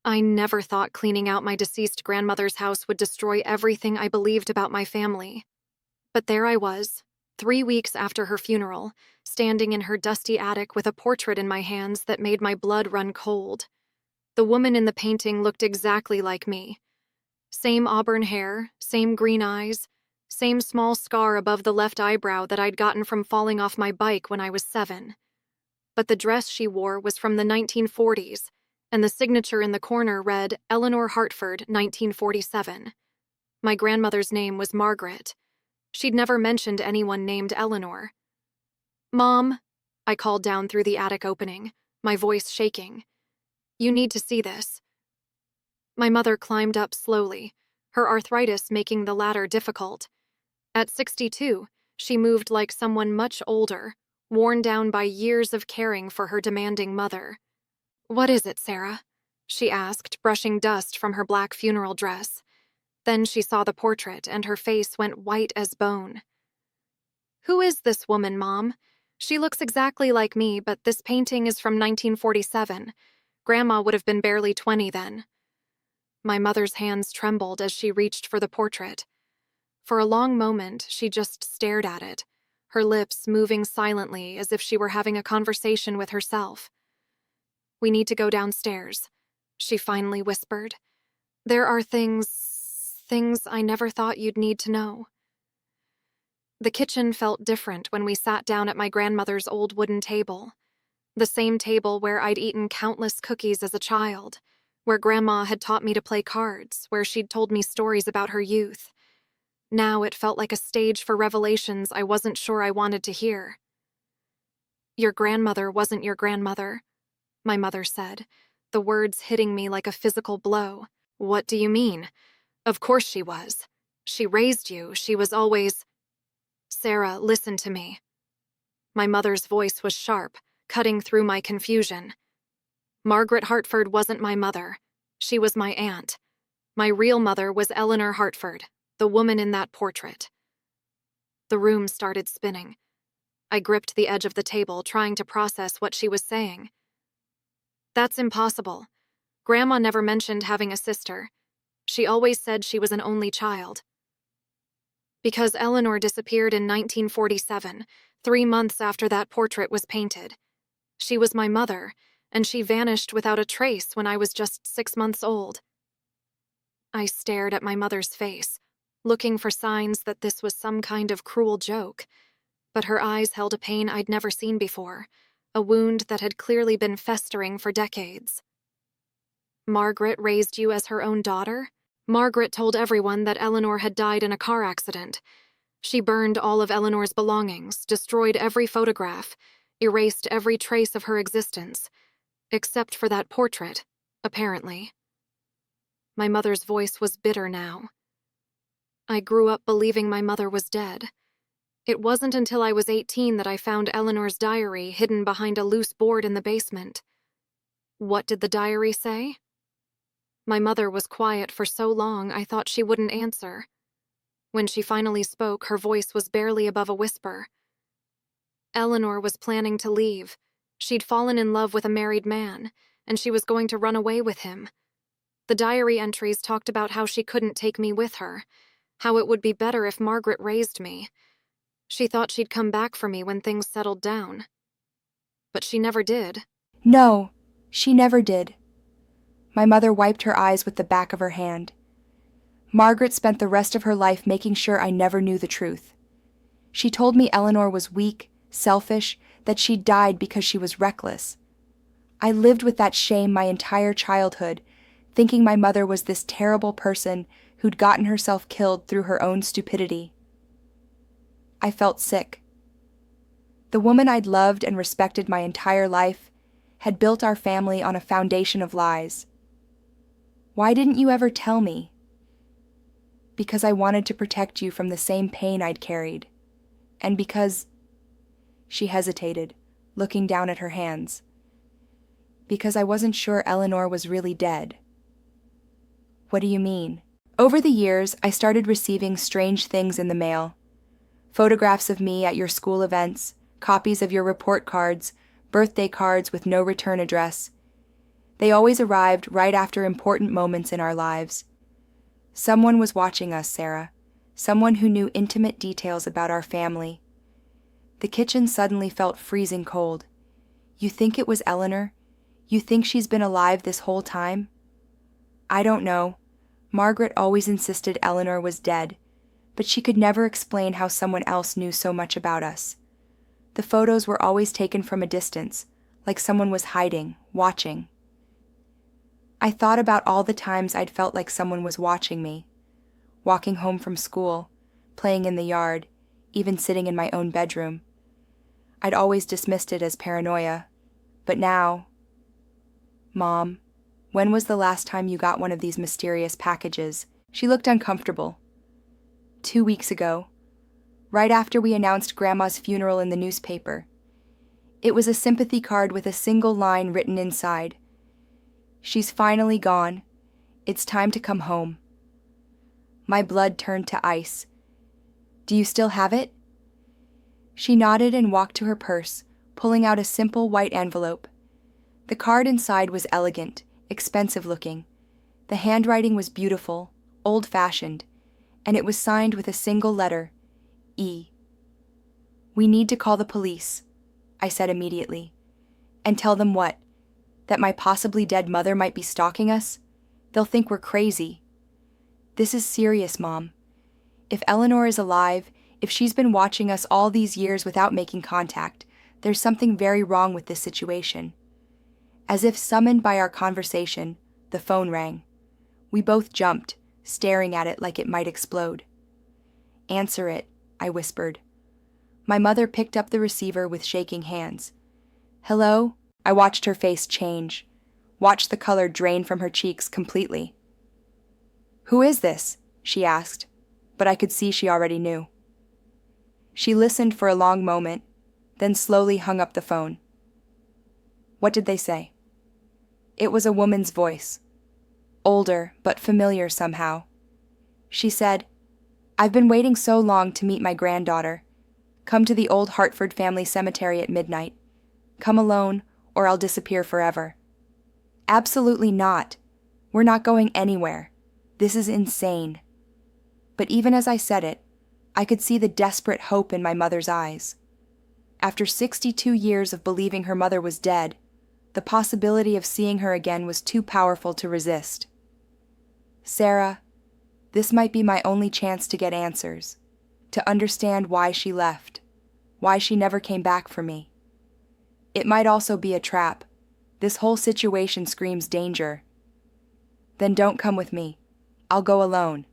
I never thought cleaning out my deceased grandmother's house would destroy everything I believed about my family. But there I was, 3 weeks after her funeral, standing in her dusty attic with a portrait in my hands that made my blood run cold. The woman in the painting looked exactly like me. Same auburn hair, same green eyes, same small scar above the left eyebrow that I'd gotten from falling off my bike when I was 7. But the dress she wore was from the 1940s, and the signature in the corner read Eleanor Hartford, 1947. My grandmother's name was Margaret. She'd never mentioned anyone named Eleanor. "Mom," I called down through the attic opening, my voice shaking. "You need to see this." My mother climbed up slowly, her arthritis making the ladder difficult. At 62, she moved like someone much older, worn down by years of caring for her demanding mother. "What is it, Sarah?" she asked, brushing dust from her black funeral dress. Then she saw the portrait, and her face went white as bone. "Who is this woman, Mom? She looks exactly like me, but this painting is from 1947. Grandma would have been barely 20 then." My mother's hands trembled as she reached for the portrait. For a long moment, she just stared at it, her lips moving silently as if she were having a conversation with herself. "We need to go downstairs," she finally whispered. "There are things I never thought you'd need to know." The kitchen felt different when we sat down at my grandmother's old wooden table. The same table where I'd eaten countless cookies as a child, where Grandma had taught me to play cards, where she'd told me stories about her youth. Now it felt like a stage for revelations I wasn't sure I wanted to hear. "Your grandmother wasn't your grandmother," my mother said, the words hitting me like a physical blow. "What do you mean? Of course she was. She raised you. She was always—" "Sarah, listen to me." My mother's voice was sharp, cutting through my confusion. "Margaret Hartford wasn't my mother. She was my aunt. My real mother was Eleanor Hartford, the woman in that portrait." The room started spinning. I gripped the edge of the table, trying to process what she was saying. "That's impossible. Grandma never mentioned having a sister. She always said she was an only child." "Because Eleanor disappeared in 1947, 3 months after that portrait was painted. She was my mother, and she vanished without a trace when I was just 6 months old." I stared at my mother's face, looking for signs that this was some kind of cruel joke, but her eyes held a pain I'd never seen before, a wound that had clearly been festering for decades. "Margaret raised you as her own daughter?" "Margaret told everyone that Eleanor had died in a car accident. She burned all of Eleanor's belongings, destroyed every photograph, erased every trace of her existence, except for that portrait, apparently." My mother's voice was bitter now. "I grew up believing my mother was dead. It wasn't until I was 18 that I found Eleanor's diary hidden behind a loose board in the basement." "What did the diary say?" My mother was quiet for so long I thought she wouldn't answer. When she finally spoke, her voice was barely above a whisper. "Eleanor was planning to leave. She'd fallen in love with a married man, and she was going to run away with him. The diary entries talked about how she couldn't take me with her, how it would be better if Margaret raised me. She thought she'd come back for me when things settled down. But she never did." "No, she never did." My mother wiped her eyes with the back of her hand. "Margaret spent the rest of her life making sure I never knew the truth. She told me Eleanor was weak, selfish, that she'd died because she was reckless. I lived with that shame my entire childhood, thinking my mother was this terrible person who'd gotten herself killed through her own stupidity. I felt sick. The woman I'd loved and respected my entire life had built our family on a foundation of lies. Why didn't you ever tell me?" "Because I wanted to protect you from the same pain I'd carried. And because—" She hesitated, looking down at her hands. "Because I wasn't sure Eleanor was really dead." "What do you mean?" "Over the years, I started receiving strange things in the mail. Photographs of me at your school events, copies of your report cards, birthday cards with no return address. They always arrived right after important moments in our lives. Someone was watching us, Sarah. Someone who knew intimate details about our family. The kitchen suddenly felt freezing cold. You think it was Eleanor? You think she's been alive this whole time? I don't know. Margaret always insisted Eleanor was dead, but she could never explain how someone else knew so much about us. The photos were always taken from a distance, like someone was hiding, watching. I thought about all the times I'd felt like someone was watching me. Walking home from school, playing in the yard, even sitting in my own bedroom. I'd always dismissed it as paranoia, but now... Mom, when was the last time you got one of these mysterious packages? She looked uncomfortable. 2 weeks ago, right after we announced Grandma's funeral in the newspaper. It was a sympathy card with a single line written inside. She's finally gone. It's time to come home. My blood turned to ice. Do you still have it? She nodded and walked to her purse, pulling out a simple white envelope. The card inside was elegant, expensive looking. The handwriting was beautiful, old-fashioned, and it was signed with a single letter, E. We need to call the police, I said immediately. And tell them what? That my possibly dead mother might be stalking us? They'll think we're crazy. This is serious, Mom. If Eleanor is alive, if she's been watching us all these years without making contact, there's something very wrong with this situation. As if summoned by our conversation, the phone rang. We both jumped, staring at it like it might explode. Answer it, I whispered. My mother picked up the receiver with shaking hands. Hello? I watched her face change, watched the color drain from her cheeks completely. Who is this? She asked, but I could see she already knew. She listened for a long moment, then slowly hung up the phone. What did they say? It was a woman's voice, older but familiar somehow. She said, I've been waiting so long to meet my granddaughter. Come to the old Hartford family cemetery at midnight. Come alone, or I'll disappear forever. Absolutely not. We're not going anywhere. This is insane. But even as I said it, I could see the desperate hope in my mother's eyes. After 62 years of believing her mother was dead, the possibility of seeing her again was too powerful to resist. Sarah, this might be my only chance to get answers, to understand why she left, why she never came back for me. It might also be a trap. This whole situation screams danger. Then don't come with me. I'll go alone.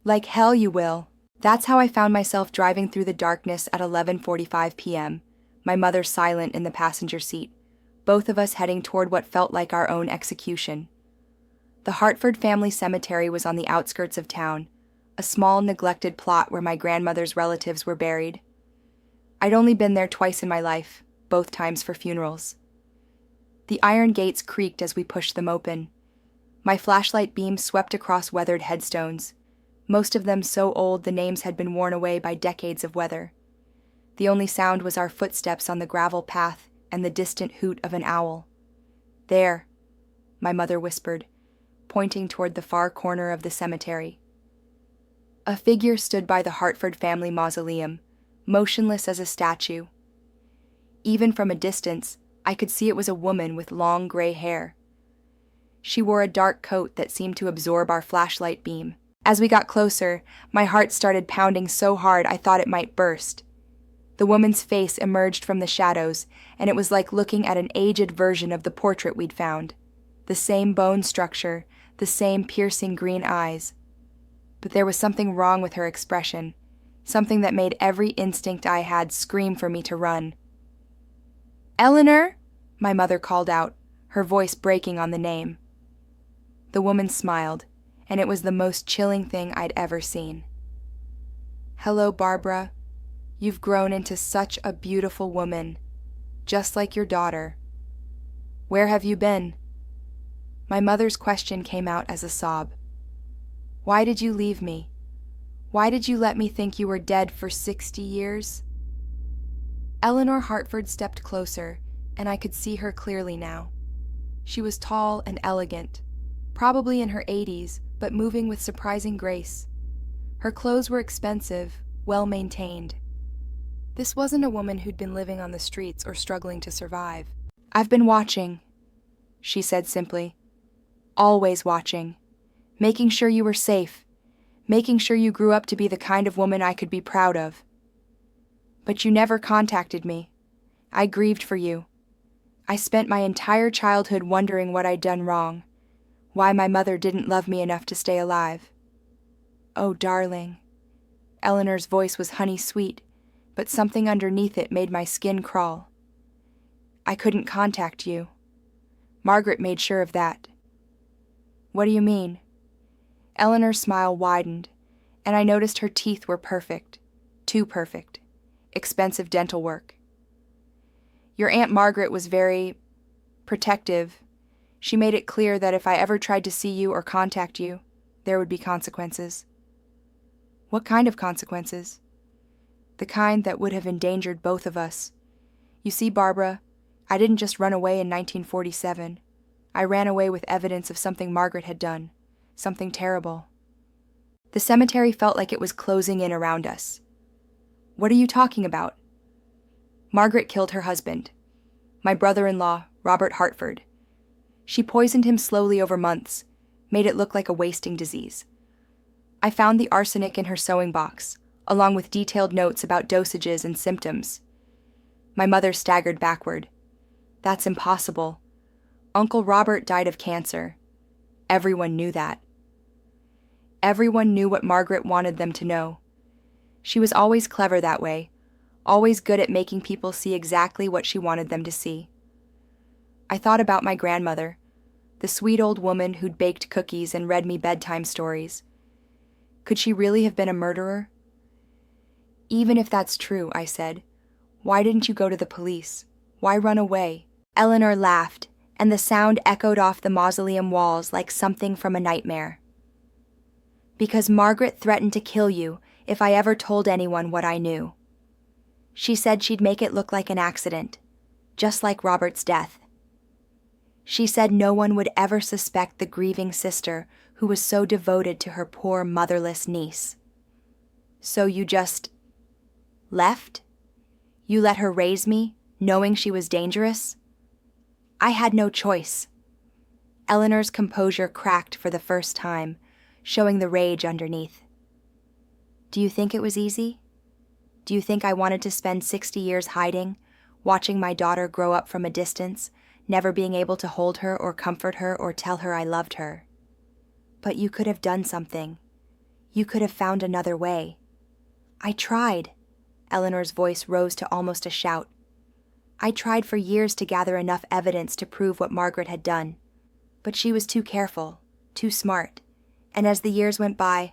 Like hell you will. That's how I found myself driving through the darkness at 11:45 p.m., my mother silent in the passenger seat, both of us heading toward what felt like our own execution. The Hartford family cemetery was on the outskirts of town, a small, neglected plot where my grandmother's relatives were buried. I'd only been there twice in my life, both times for funerals. The iron gates creaked as we pushed them open. My flashlight beam swept across weathered headstones, most of them so old the names had been worn away by decades of weather. The only sound was our footsteps on the gravel path and the distant hoot of an owl. There, my mother whispered, pointing toward the far corner of the cemetery. A figure stood by the Hartford family mausoleum, motionless as a statue. Even from a distance, I could see it was a woman with long gray hair. She wore a dark coat that seemed to absorb our flashlight beam. As we got closer, my heart started pounding so hard I thought it might burst. The woman's face emerged from the shadows, and it was like looking at an aged version of the portrait we'd found. The same bone structure, the same piercing green eyes. But there was something wrong with her expression, something that made every instinct I had scream for me to run. Eleanor, my mother called out, her voice breaking on the name. The woman smiled, and it was the most chilling thing I'd ever seen. Hello, Barbara. You've grown into such a beautiful woman, just like your daughter. Where have you been? My mother's question came out as a sob. Why did you leave me? Why did you let me think you were dead for 60 years? Eleanor Hartford stepped closer, and I could see her clearly now. She was tall and elegant, probably in her 80s, but moving with surprising grace. Her clothes were expensive, well-maintained. This wasn't a woman who'd been living on the streets or struggling to survive. "I've been watching," she said simply. "Always watching. Making sure you were safe. Making sure you grew up to be the kind of woman I could be proud of. But you never contacted me. I grieved for you. I spent my entire childhood wondering what I'd done wrong, why my mother didn't love me enough to stay alive." "Oh, darling." Eleanor's voice was honey-sweet, but something underneath it made my skin crawl. "I couldn't contact you. Margaret made sure of that." "What do you mean?" Eleanor's smile widened, and I noticed her teeth were perfect. Too perfect. Expensive dental work. "Your Aunt Margaret was very protective. She made it clear that if I ever tried to see you or contact you, there would be consequences." "What kind of consequences?" "The kind that would have endangered both of us. You see, Barbara, I didn't just run away in 1947. I ran away with evidence of something Margaret had done, something terrible." The cemetery felt like it was closing in around us. "What are you talking about?" "Margaret killed her husband, my brother-in-law, Robert Hartford. She poisoned him slowly over months, made it look like a wasting disease. I found the arsenic in her sewing box, along with detailed notes about dosages and symptoms." My mother staggered backward. "That's impossible. Uncle Robert died of cancer. Everyone knew that." Everyone knew what Margaret wanted them to know. She was always clever that way, always good at making people see exactly what she wanted them to see. I thought about my grandmother, the sweet old woman who'd baked cookies and read me bedtime stories. Could she really have been a murderer? "Even if that's true," I said, "why didn't you go to the police? Why run away?" Eleanor laughed, and the sound echoed off the mausoleum walls like something from a nightmare. "Because Margaret threatened to kill you if I ever told anyone what I knew. She said she'd make it look like an accident, just like Robert's death. She said no one would ever suspect the grieving sister who was so devoted to her poor motherless niece. So you just left? You let her raise me, knowing she was dangerous? I had no choice." Eleanor's composure cracked for the first time, showing the rage underneath. "Do you think it was easy? Do you think I wanted to spend 60 years hiding, watching my daughter grow up from a distance, never being able to hold her or comfort her or tell her I loved her? But you could have done something. You could have found another way. I tried." Eleanor's voice rose to almost a shout. "I tried for years to gather enough evidence to prove what Margaret had done. But she was too careful, too smart, and as the years went by,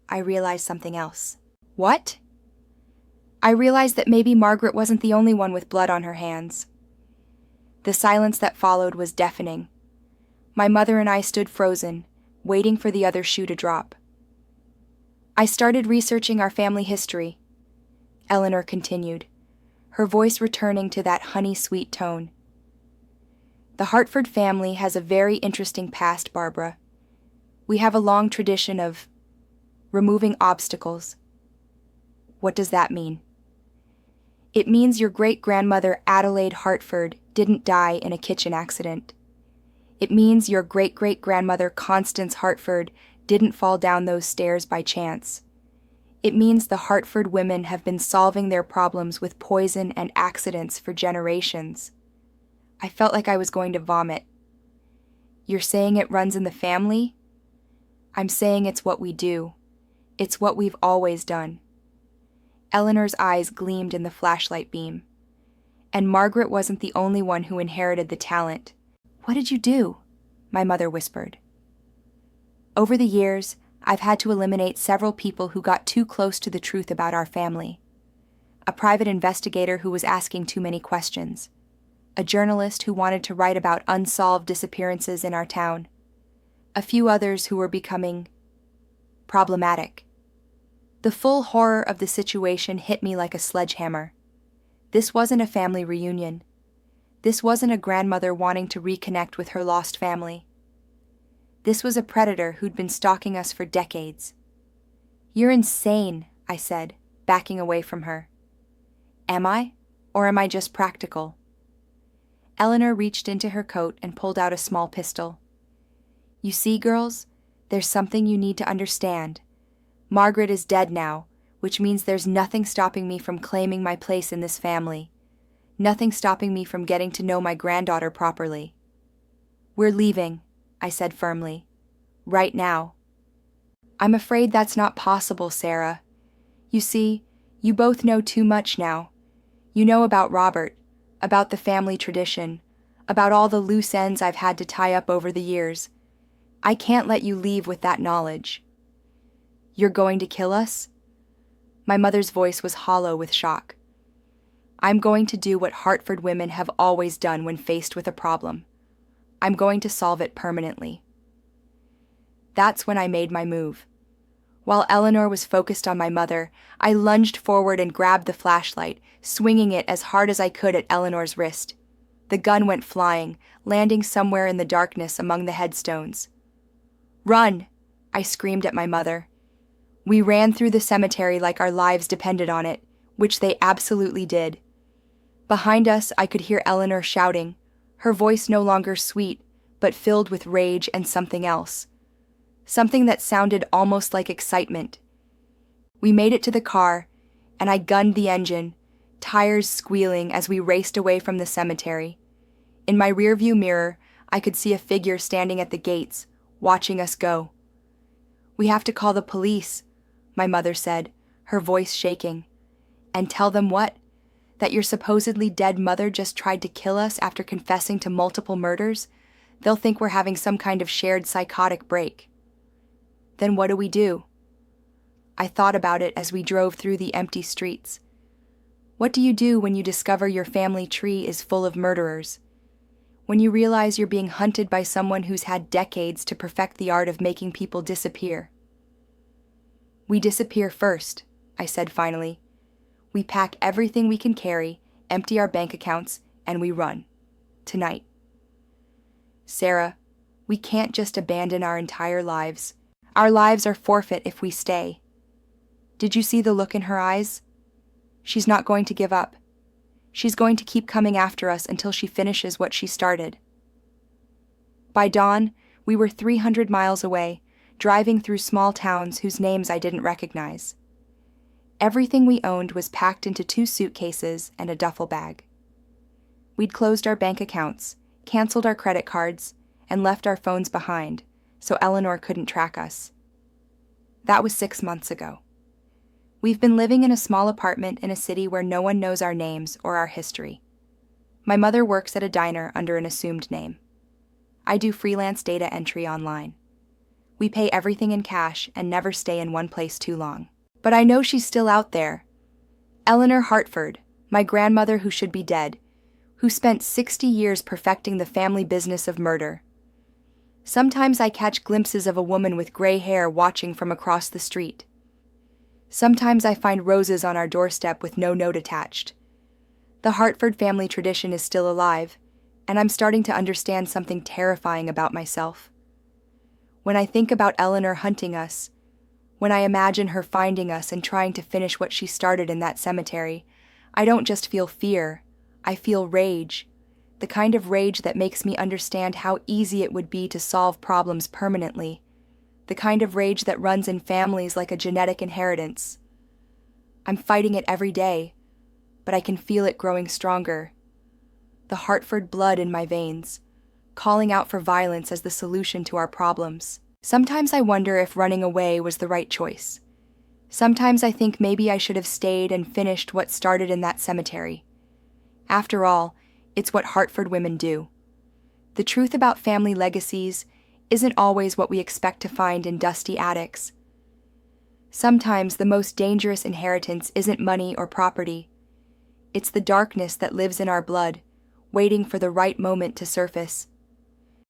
I realized something else." "What?" "I realized that maybe Margaret wasn't the only one with blood on her hands." The silence that followed was deafening. My mother and I stood frozen, waiting for the other shoe to drop. "I started researching our family history," Eleanor continued, her voice returning to that honey-sweet tone. "The Hartford family has a very interesting past, Barbara. We have a long tradition of removing obstacles." "What does that mean?" "It means your great-grandmother Adelaide Hartford didn't die in a kitchen accident. It means your great-great-grandmother Constance Hartford didn't fall down those stairs by chance. It means the Hartford women have been solving their problems with poison and accidents for generations." I felt like I was going to vomit. "You're saying it runs in the family?" "I'm saying it's what we do. It's what we've always done." Eleanor's eyes gleamed in the flashlight beam. "And Margaret wasn't the only one who inherited the talent." "What did you do?" my mother whispered. "Over the years, I've had to eliminate several people who got too close to the truth about our family. A private investigator who was asking too many questions. A journalist who wanted to write about unsolved disappearances in our town. A few others who were becoming problematic. The full horror of the situation hit me like a sledgehammer. This wasn't a family reunion. This wasn't a grandmother wanting to reconnect with her lost family. This was a predator who'd been stalking us for decades. "You're insane," I said, backing away from her. "Am I? Or am I just practical?" Eleanor reached into her coat and pulled out a small pistol. "You see, girls, there's something you need to understand. Margaret is dead now, which means there's nothing stopping me from claiming my place in this family. Nothing stopping me from getting to know my granddaughter properly. We're leaving," I said firmly. "Right now." "I'm afraid that's not possible, Sarah. You see, you both know too much now. You know about Robert, about the family tradition, about all the loose ends I've had to tie up over the years. I can't let you leave with that knowledge." "You're going to kill us?" My mother's voice was hollow with shock. "I'm going to do what Hartford women have always done when faced with a problem. I'm going to solve it permanently." That's when I made my move. While Eleanor was focused on my mother, I lunged forward and grabbed the flashlight, swinging it as hard as I could at Eleanor's wrist. The gun went flying, landing somewhere in the darkness among the headstones. "Run!" I screamed at my mother. We ran through the cemetery like our lives depended on it, which they absolutely did. Behind us, I could hear Eleanor shouting, her voice no longer sweet, but filled with rage and something else. Something that sounded almost like excitement. We made it to the car, and I gunned the engine, tires squealing as we raced away from the cemetery. In my rearview mirror, I could see a figure standing at the gates, watching us go. "We have to call the police," my mother said, her voice shaking. "And tell them what? That your supposedly dead mother just tried to kill us after confessing to multiple murders? They'll think we're having some kind of shared psychotic break." "Then what do we do?" I thought about it as we drove through the empty streets. What do you do when you discover your family tree is full of murderers? When you realize you're being hunted by someone who's had decades to perfect the art of making people disappear? "We disappear first," I said finally. "We pack everything we can carry, empty our bank accounts, and we run. Tonight." "Sarah, we can't just abandon our entire lives. Our lives are forfeit if we stay." Did you see the look in her eyes? She's not going to give up. She's going to keep coming after us until she finishes what she started. By dawn, we were 300 miles away, driving through small towns whose names I didn't recognize. Everything we owned was packed into 2 suitcases and a duffel bag. We'd closed our bank accounts, canceled our credit cards, and left our phones behind, so Eleanor couldn't track us. That was 6 months ago. We've been living in a small apartment in a city where no one knows our names or our history. My mother works at a diner under an assumed name. I do freelance data entry online. We pay everything in cash and never stay in one place too long. But I know she's still out there. Eleanor Hartford, my grandmother who should be dead, who spent 60 years perfecting the family business of murder. Sometimes I catch glimpses of a woman with gray hair watching from across the street. Sometimes I find roses on our doorstep with no note attached. The Hartford family tradition is still alive, and I'm starting to understand something terrifying about myself. When I think about Eleanor hunting us, when I imagine her finding us and trying to finish what she started in that cemetery, I don't just feel fear, I feel rage. The kind of rage that makes me understand how easy it would be to solve problems permanently. The kind of rage that runs in families like a genetic inheritance. I'm fighting it every day, but I can feel it growing stronger. The Hartford blood in my veins, calling out for violence as the solution to our problems. Sometimes I wonder if running away was the right choice. Sometimes I think maybe I should have stayed and finished what started in that cemetery. After all, it's what Hartford women do. The truth about family legacies isn't always what we expect to find in dusty attics. Sometimes the most dangerous inheritance isn't money or property. It's the darkness that lives in our blood, waiting for the right moment to surface.